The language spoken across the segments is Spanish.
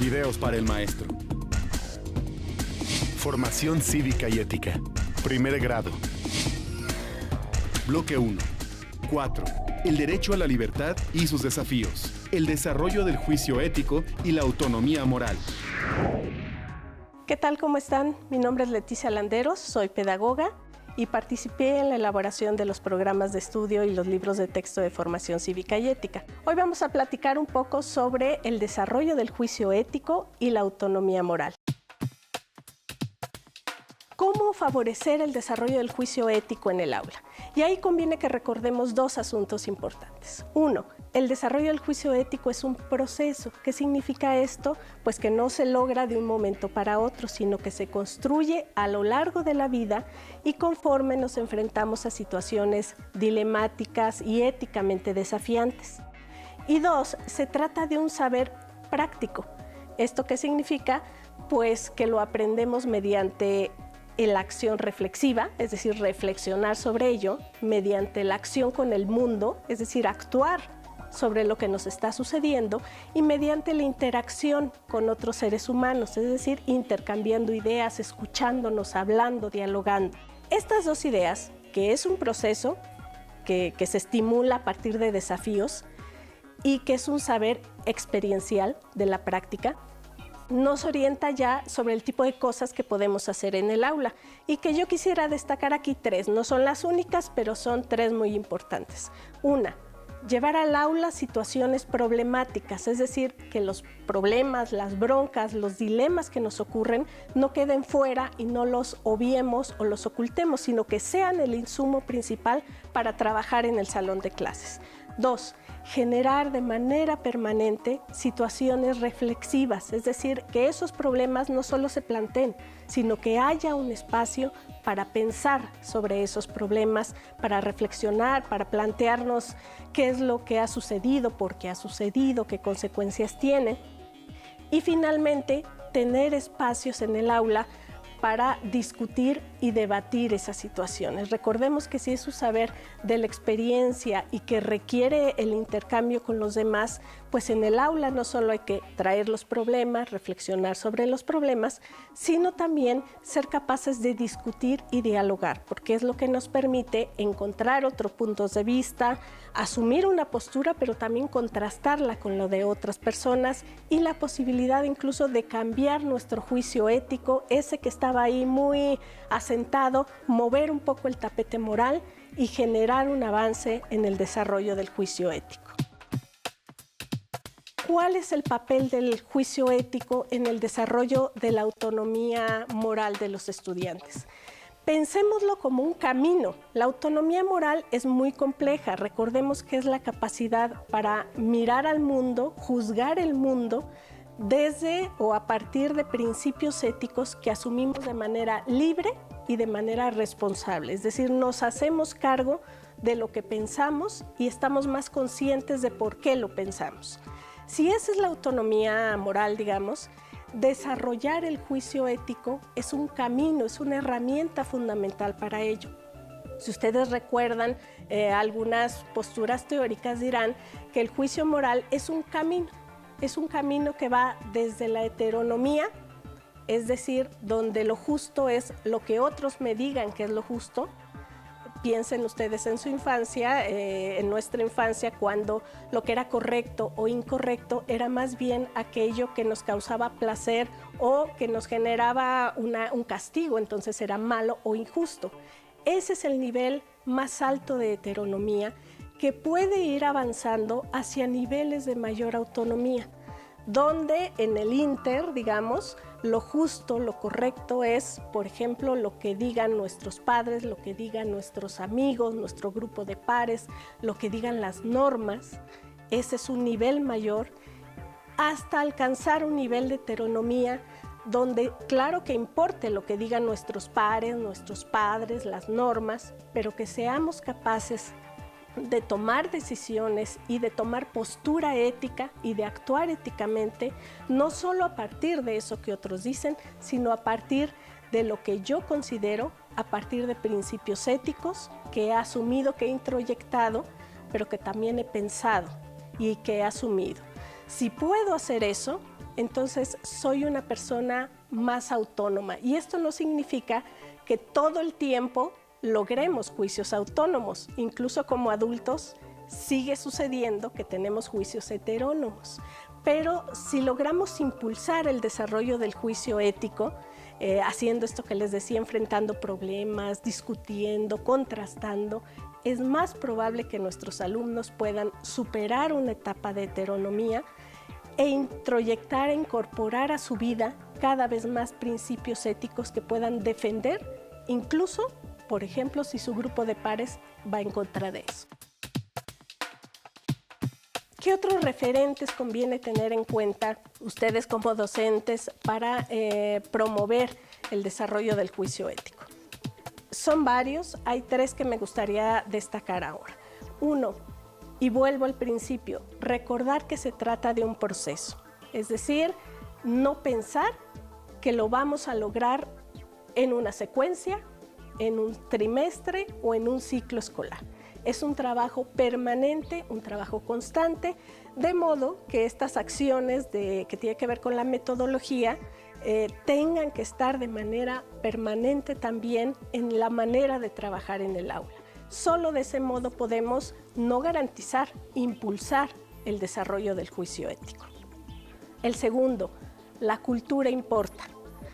Videos para el maestro. Formación cívica y ética. Primer grado. Bloque 1. 4. El derecho a la libertad y sus desafíos. El desarrollo del juicio ético y la autonomía moral. ¿Qué tal? ¿Cómo están? Mi nombre es Leticia Landeros, soy pedagoga y participé en la elaboración de los programas de estudio y los libros de texto de formación cívica y ética. Hoy vamos a platicar un poco sobre el desarrollo del juicio ético y la autonomía moral. ¿Cómo favorecer el desarrollo del juicio ético en el aula? Y ahí conviene que recordemos dos asuntos importantes. Uno, el desarrollo del juicio ético es un proceso. ¿Qué significa esto? Pues que no se logra de un momento para otro, sino que se construye a lo largo de la vida y conforme nos enfrentamos a situaciones dilemáticas y éticamente desafiantes. Y dos, se trata de un saber práctico. ¿Esto qué significa? Pues que lo aprendemos mediante la acción reflexiva, es decir, reflexionar sobre ello, mediante la acción con el mundo, es decir, actuar sobre lo que nos está sucediendo, y mediante la interacción con otros seres humanos, es decir, intercambiando ideas, escuchándonos, hablando, dialogando. Estas dos ideas, que es un proceso que se estimula a partir de desafíos y que es un saber experiencial de la práctica, nos orienta ya sobre el tipo de cosas que podemos hacer en el aula y que yo quisiera destacar aquí tres. No son las únicas, pero son tres muy importantes. Una, llevar al aula situaciones problemáticas, es decir, que los problemas, las broncas, los dilemas que nos ocurren no queden fuera y no los obviemos o los ocultemos, sino que sean el insumo principal para trabajar en el salón de clases. Dos, generar de manera permanente situaciones reflexivas, es decir, que esos problemas no solo se planteen, sino que haya un espacio para pensar sobre esos problemas, para reflexionar, para plantearnos qué es lo que ha sucedido, por qué ha sucedido, qué consecuencias tiene. Y finalmente, tener espacios en el aula para discutir y debatir esas situaciones. Recordemos que si es un saber de la experiencia y que requiere el intercambio con los demás, pues en el aula no solo hay que traer los problemas, reflexionar sobre los problemas, sino también ser capaces de discutir y dialogar, porque es lo que nos permite encontrar otros puntos de vista, asumir una postura, pero también contrastarla con lo de otras personas y la posibilidad incluso de cambiar nuestro juicio ético, ese que estaba ahí muy asentado, mover un poco el tapete moral y generar un avance en el desarrollo del juicio ético. ¿Cuál es el papel del juicio ético en el desarrollo de la autonomía moral de los estudiantes? Pensémoslo como un camino. La autonomía moral es muy compleja. Recordemos que es la capacidad para mirar al mundo, juzgar el mundo desde o a partir de principios éticos que asumimos de manera libre y de manera responsable. Es decir, nos hacemos cargo de lo que pensamos y estamos más conscientes de por qué lo pensamos. Si esa es la autonomía moral, digamos, desarrollar el juicio ético es un camino, es una herramienta fundamental para ello. Si ustedes recuerdan, algunas posturas teóricas dirán que el juicio moral es un camino que va desde la heteronomía, es decir, donde lo justo es lo que otros me digan que es lo justo. Piensen ustedes en su infancia, en nuestra infancia, cuando lo que era correcto o incorrecto era más bien aquello que nos causaba placer o que nos generaba un castigo, entonces era malo o injusto. Ese es el nivel más alto de heteronomía que puede ir avanzando hacia niveles de mayor autonomía, donde en el inter, digamos, lo justo, lo correcto es, por ejemplo, lo que digan nuestros padres, lo que digan nuestros amigos, nuestro grupo de pares, lo que digan las normas. Ese es un nivel mayor, hasta alcanzar un nivel de heteronomía donde claro que importe lo que digan nuestros pares, nuestros padres, las normas, pero que seamos capaces de tomar decisiones y de tomar postura ética y de actuar éticamente, no solo a partir de eso que otros dicen, sino a partir de lo que yo considero, a partir de principios éticos que he asumido, que he introyectado, pero que también he pensado y que he asumido. Si puedo hacer eso, entonces soy una persona más autónoma. Y esto no significa que todo el tiempo logremos juicios autónomos. Incluso como adultos sigue sucediendo que tenemos juicios heterónomos. Pero si logramos impulsar el desarrollo del juicio ético, haciendo esto que les decía, enfrentando problemas, discutiendo, contrastando, es más probable que nuestros alumnos puedan superar una etapa de heteronomía e introyectar, incorporar a su vida cada vez más principios éticos que puedan defender, incluso, por ejemplo, si su grupo de pares va en contra de eso. ¿Qué otros referentes conviene tener en cuenta ustedes como docentes para promover el desarrollo del juicio ético? Son varios, hay 3 que me gustaría destacar ahora. 1, y vuelvo al principio, recordar que se trata de un proceso, es decir, no pensar que lo vamos a lograr en una secuencia, en un trimestre o en un ciclo escolar. Es un trabajo permanente, un trabajo constante, de modo que estas acciones que tienen que ver con la metodología tengan que estar de manera permanente también en la manera de trabajar en el aula. Solo de ese modo podemos no garantizar, impulsar el desarrollo del juicio ético. El segundo, la cultura importa.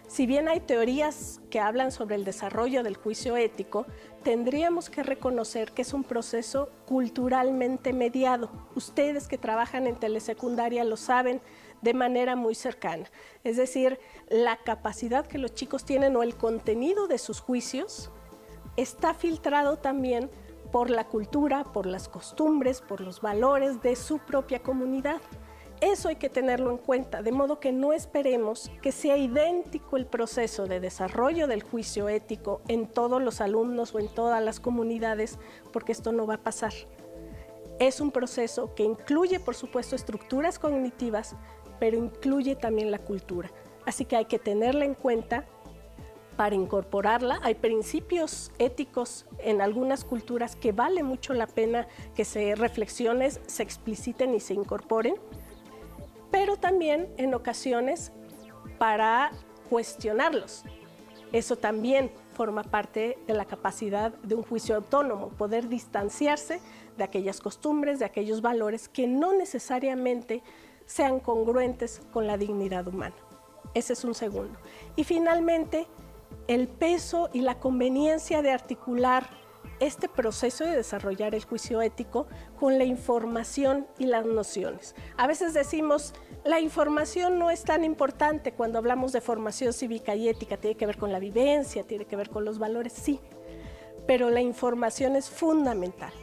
Si bien hay teorías que hablan sobre el desarrollo del juicio ético, tendríamos que reconocer que es un proceso culturalmente mediado. Ustedes que trabajan en telesecundaria lo saben de manera muy cercana. Es decir, la capacidad que los chicos tienen o el contenido de sus juicios está filtrado también por la cultura, por las costumbres, por los valores de su propia comunidad. Eso hay que tenerlo en cuenta, de modo que no esperemos que sea idéntico el proceso de desarrollo del juicio ético en todos los alumnos o en todas las comunidades, porque esto no va a pasar. Es un proceso que incluye, por supuesto, estructuras cognitivas, pero incluye también la cultura. Así que hay que tenerla en cuenta para incorporarla. Hay principios éticos en algunas culturas que vale mucho la pena que se reflexionen, se expliciten y se incorporen, pero también en ocasiones para cuestionarlos. Eso también forma parte de la capacidad de un juicio autónomo, poder distanciarse de aquellas costumbres, de aquellos valores que no necesariamente sean congruentes con la dignidad humana. Ese es un segundo. Y finalmente, el peso y la conveniencia de articular este proceso de desarrollar el juicio ético con la información y las nociones. A veces decimos, la información no es tan importante cuando hablamos de formación cívica y ética, tiene que ver con la vivencia, tiene que ver con los valores, sí, pero la información es fundamental.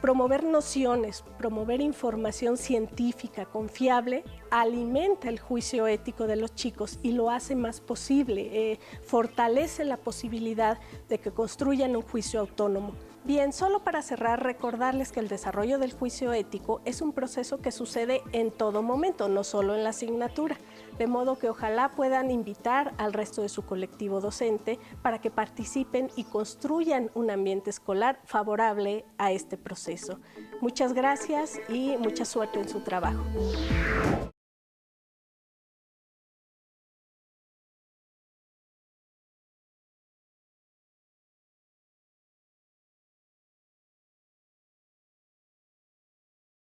Promover nociones, promover información científica confiable alimenta el juicio ético de los chicos y lo hace más posible, fortalece la posibilidad de que construyan un juicio autónomo. Bien, solo para cerrar, recordarles que el desarrollo del juicio ético es un proceso que sucede en todo momento, no solo en la asignatura, de modo que ojalá puedan invitar al resto de su colectivo docente para que participen y construyan un ambiente escolar favorable a este proceso. Muchas gracias y mucha suerte en su trabajo.